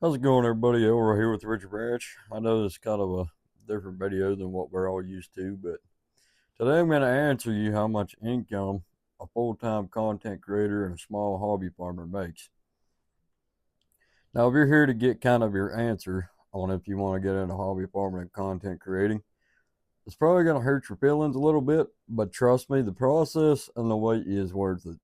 How's it going, everybody? Over here with Richard Branch. I know it's kind of a different video than what we're all used to, but today I'm going to answer you how much income a full-time content creator and a small hobby farmer makes. Now, if you're here to get kind of your answer on if you want to get into hobby farming and content creating, it's probably going to hurt your feelings a little bit, but trust me, the process and the wait is worth it.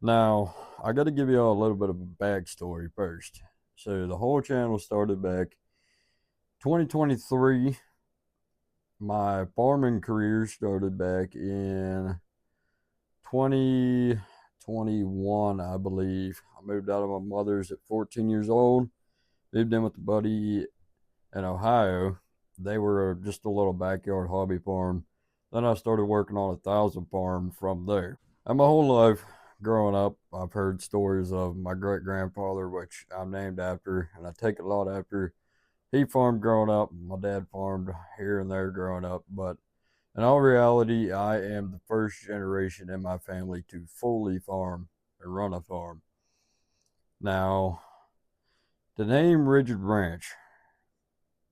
Now, I got to give you all a little bit of a backstory first. So the whole channel started back 2023. My farming career started back in 2021, I believe. I moved out of my mother's at 14 years old, moved in with a buddy in Ohio. They were just a little backyard hobby farm. Then I started working on 1,000 farm from there. And my whole life growing up, I've heard stories of my great grandfather, which I'm named after, and I take a lot after. He farmed growing up. My dad farmed here and there growing up. But in all reality, I am the first generation in my family to fully farm and run a farm. Now, the name Rigid Ranch,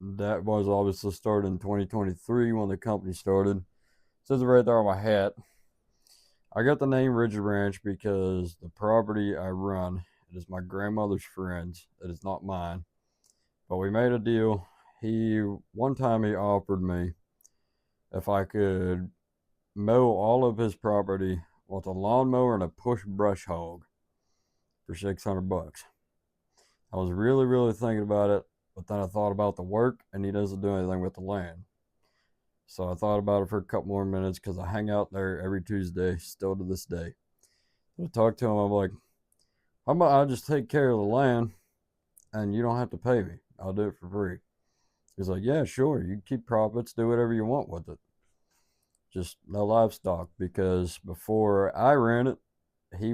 that was obviously started in 2023 when the company started. It says it right there on my hat. I got the name Rigid Ranch because the property I run, it is my grandmother's friend's. It is not mine. But we made a deal. One time he offered me if I could mow all of his property with a lawnmower and a push brush hog for $600. I was really thinking about it, but then I thought about the work, and he doesn't do anything with the land. So I thought about it for a couple more minutes because I hang out there every Tuesday, still to this day. I talked to him. I'm like, how about I just take care of the land, and you don't have to pay me? I'll do it for free. He's like, yeah, sure. You keep profits, do whatever you want with it. Just no livestock, because before I ran it, he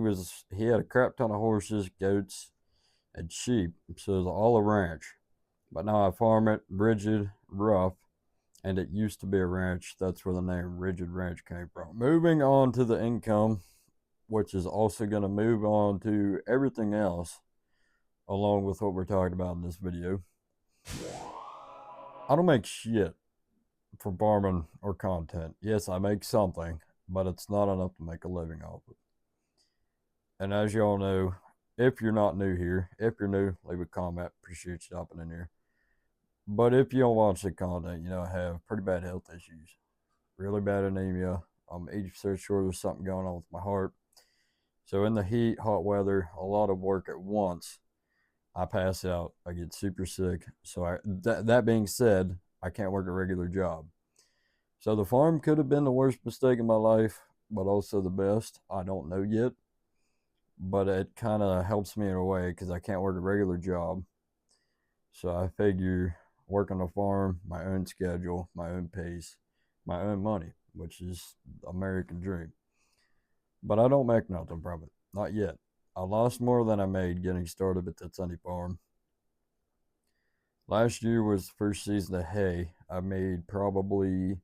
had a crap ton of horses, goats, and sheep. So it was all a ranch. But now I farm it rigid, rough, and it used to be a ranch. That's where the name Rigid Ranch came from. Moving on to the income, which is also going to move on to everything else, along with what we're talking about in this video. I don't make shit for farming or content. Yes, I make something, but it's not enough to make a living off it. And as y'all know, if you're not new here, if you're new, leave a comment. Appreciate you hopping in here. But if you don't watch the content, you know I have pretty bad health issues. Really bad anemia. I'm 80% sure there's something going on with my heart. So in the heat, hot weather, a lot of work at once, I pass out. I get super sick. So that being said, I can't work a regular job. So the farm could have been the worst mistake in my life, but also the best. I don't know yet. But it kind of helps me in a way because I can't work a regular job. So I figure working a farm, my own schedule, my own pace, my own money, which is American dream. But I don't make nothing from it. Not yet. I lost more than I made getting started at the Sunny Farm. Last year was the first season of hay. I made probably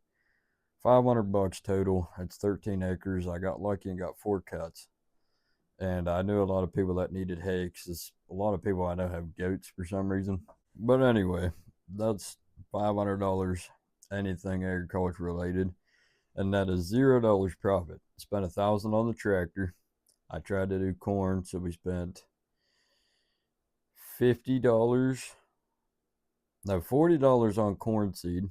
$500 total. It's 13 acres. I got lucky and got 4 cuts. And I knew a lot of people that needed hay because a lot of people I know have goats for some reason. But anyway, that's $500, anything agriculture related, and that is $0 profit. Spent $1,000 on the tractor. I tried to do corn, so we spent $50, no, $40 on corn seed,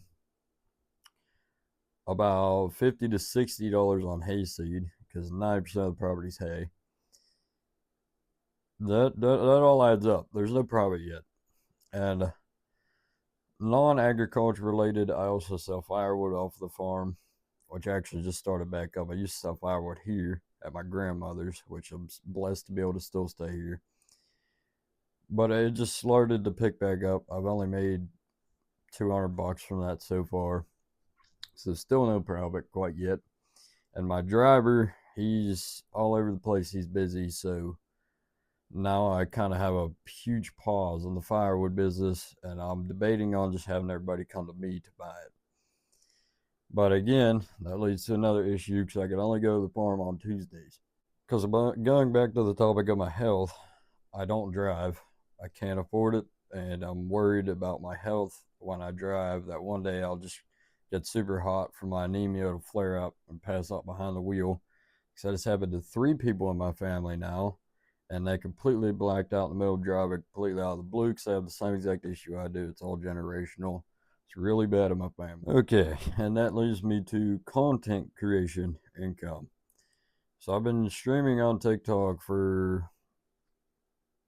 about $50 to $60 on hay seed because 90% of the property's hay. That all adds up. There's no profit yet. And non-agriculture related, I also sell firewood off the farm, which actually just started back up. I used to sell firewood here at my grandmother's, which I'm blessed to be able to still stay here. But it just started to pick back up. I've only made $200 from that so far. So still no profit quite yet. And my driver, he's all over the place. He's busy, so now I kind of have a huge pause on the firewood business, and I'm debating on just having everybody come to me to buy it. But again, that leads to another issue because I can only go to the farm on Tuesdays. Because going back to the topic of my health, I don't drive. I can't afford it, and I'm worried about my health when I drive, that one day I'll just get super hot from my anemia to flare up and pass out behind the wheel. So this happened to 3 people in my family now, and they completely blacked out in the middle of driving, completely out of the blue, because they have the same exact issue I do. It's all generational. It's really bad in my family. Okay, and that leads me to content creation income. So I've been streaming on TikTok for,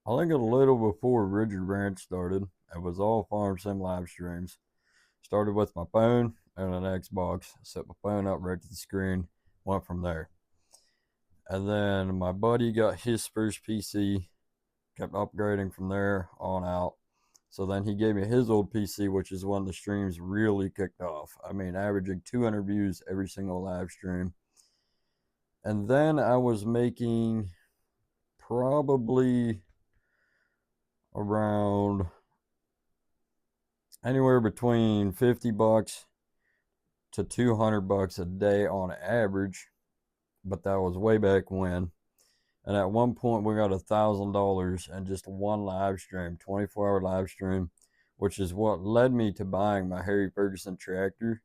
I think, a little before Rigid Ranch started. It was all farm sim live streams. Started with my phone and an Xbox. Set my phone up right to the screen. Went from there. And then my buddy got his first PC. Kept upgrading from there on out. So then he gave me his old PC, which is when the streams really kicked off. I mean, averaging 200 views every single live stream. And then I was making probably around anywhere between $50 to $200 a day on average, but that was way back when. And at one point we got $1,000 in just one live stream, 24-hour live stream, which is what led me to buying my Harry Ferguson tractor.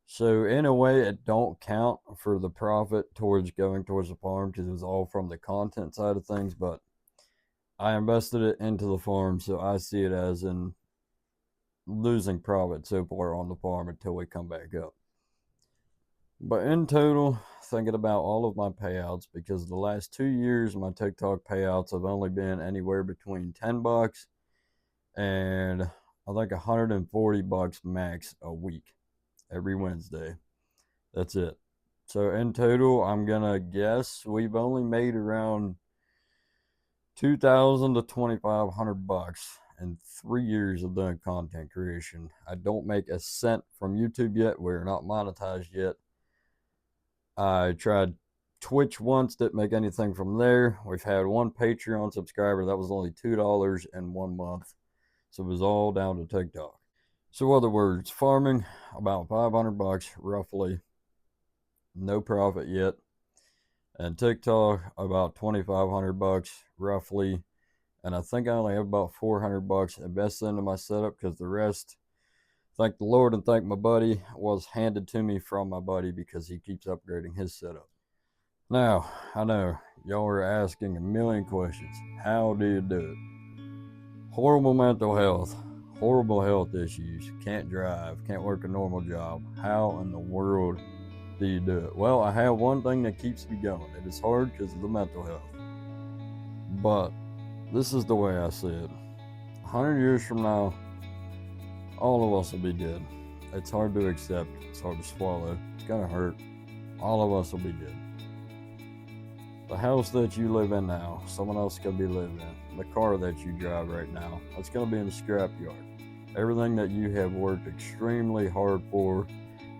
So in a way, it don't count for the profit towards going towards the farm, because it was all from the content side of things, but I invested it into the farm, so I see it as in losing profit so far on the farm until we come back up. But in total, thinking about all of my payouts, because the last 2 years my TikTok payouts have only been anywhere between $10 and I think $140 max a week, every Wednesday. That's it. So in total, I'm gonna guess we've only made around $2,000 to $2,500 in 3 years of doing content creation. I don't make a cent from YouTube yet. We're not monetized yet. I tried Twitch once, didn't make anything from there. We've had one Patreon subscriber. That was only $2 in 1 month. So it was all down to TikTok. So in other words, farming, about $500 roughly. No profit yet. And TikTok, about $2,500 roughly. And I think I only have about $400 invested into my setup, because the rest, thank the Lord and thank my buddy, was handed to me from my buddy because he keeps upgrading his setup. Now, I know y'all are asking a million questions. How do you do it? Horrible mental health, horrible health issues, can't drive, can't work a normal job. How in the world do you do it? Well, I have one thing that keeps me going. It is hard because of the mental health. But this is the way I see it. 100 years from now, all of us will be dead. It's hard to accept. It's hard to swallow. It's gonna hurt. All of us will be dead. The house that you live in now, someone else is gonna be living in. The car that you drive right now, it's gonna be in the scrapyard. Everything that you have worked extremely hard for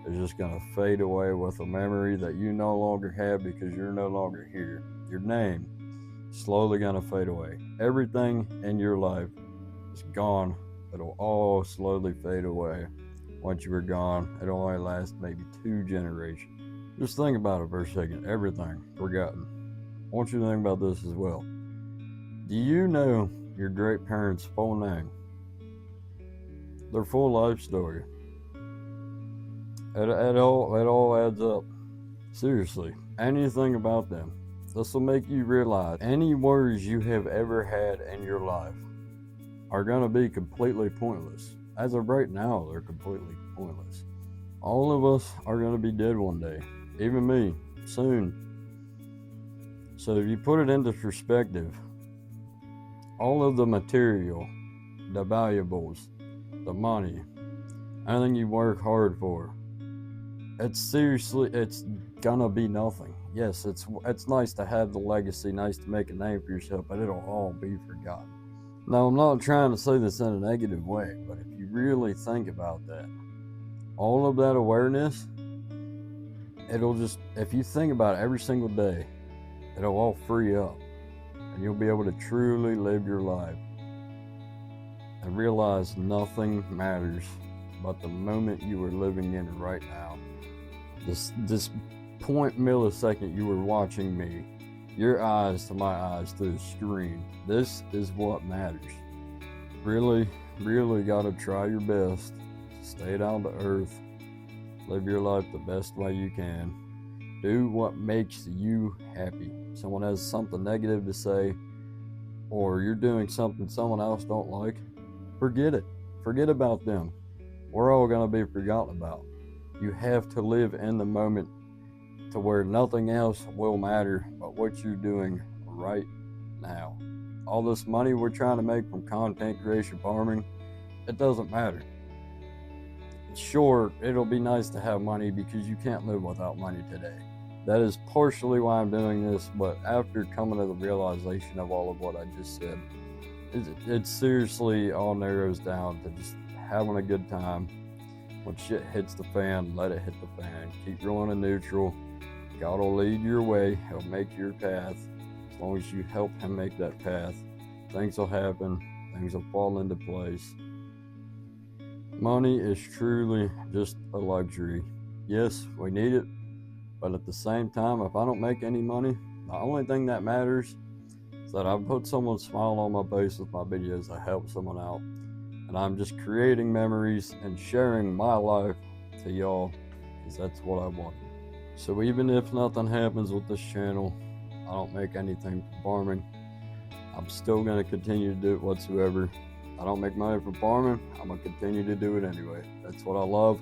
is just gonna fade away with a memory that you no longer have because you're no longer here. Your name slowly gonna fade away. Everything in your life is gone. It'll all slowly fade away. Once you were gone, it'll only last maybe 2 generations. Just think about it for a second. Everything forgotten. I want you to think about this as well. Do you know your great parents' full name? Their full life story? It all adds up. Seriously, anything about them. This will make you realize any worries you have ever had in your life are going to be completely pointless. As of right now, they're completely pointless. All of us are going to be dead one day. Even me, soon. So if you put it into perspective, all of the material, the valuables, the money, anything you work hard for, it's gonna be nothing. Yes, it's nice to have the legacy, nice to make a name for yourself, but it'll all be forgotten. Now, I'm not trying to say this in a negative way, but if you really think about that, all of that awareness, it'll just, if you think about it every single day, it'll all free up, and you'll be able to truly live your life and realize nothing matters but the moment you are living in right now. This 0.millisecond you were watching me, your eyes to my eyes through the screen. This is what matters. really, really gotta try your best. Stay down to earth. Live your life the best way you can. Do what makes you happy. If someone has something negative to say, or you're doing something someone else don't like, forget it. Forget about them. We're all gonna be forgotten about. You have to live in the moment to where nothing else will matter but what you're doing right now. All this money we're trying to make from content creation farming, it doesn't matter. Sure, it'll be nice to have money because you can't live without money today. That is partially why I'm doing this, but after coming to the realization of all of what I just said, it seriously all narrows down to just having a good time. When shit hits the fan, let it hit the fan. Keep rolling in neutral. God will lead your way. He'll make your path. As long as you help him make that path, things will happen. Things will fall into place. Money is truly just a luxury. Yes, we need it, but at the same time, if I don't make any money, the only thing that matters is that I put someone's smile on my face with my videos. I help someone out, and I'm just creating memories and sharing my life to y'all, because that's what I want. So even if nothing happens with this channel, I don't make anything from farming, I'm still going to continue to do it whatsoever. I don't make money from farming, I'm going to continue to do it anyway. That's what I love.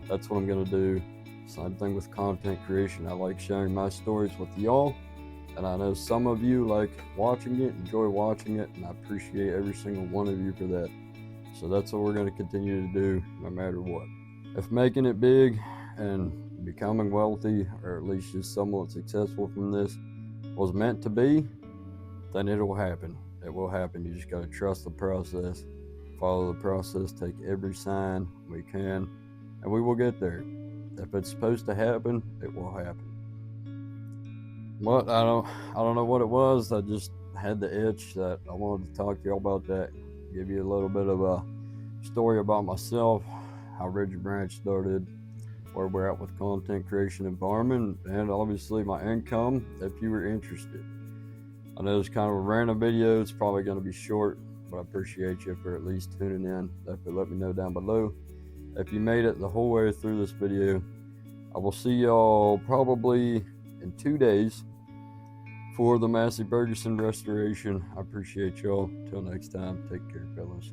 That's what I'm going to do. Same thing with content creation. I like sharing my stories with y'all, and I know some of you like watching it, enjoy watching it, and I appreciate every single one of you for that. So that's what we're going to continue to do no matter what. If making it big and becoming wealthy, or at least just somewhat successful from this, was meant to be, then it'll happen. It will happen. You just got to trust the process, follow the process, take every sign we can, and we will get there. If it's supposed to happen, it will happen. But I don't know what it was. I just had the itch that I wanted to talk to y'all about that. Give you a little bit of a story about myself, how Rigid Ranch started, where we're at with content creation and farming, and obviously my income if you were interested. I know it's kind of a random video. It's probably going to be short, but I appreciate you for at least tuning in. Definitely let me know down below if you made it the whole way through this video. I will see y'all probably in 2 days for the Massey Ferguson restoration. I appreciate y'all. Till next time, take care, fellas.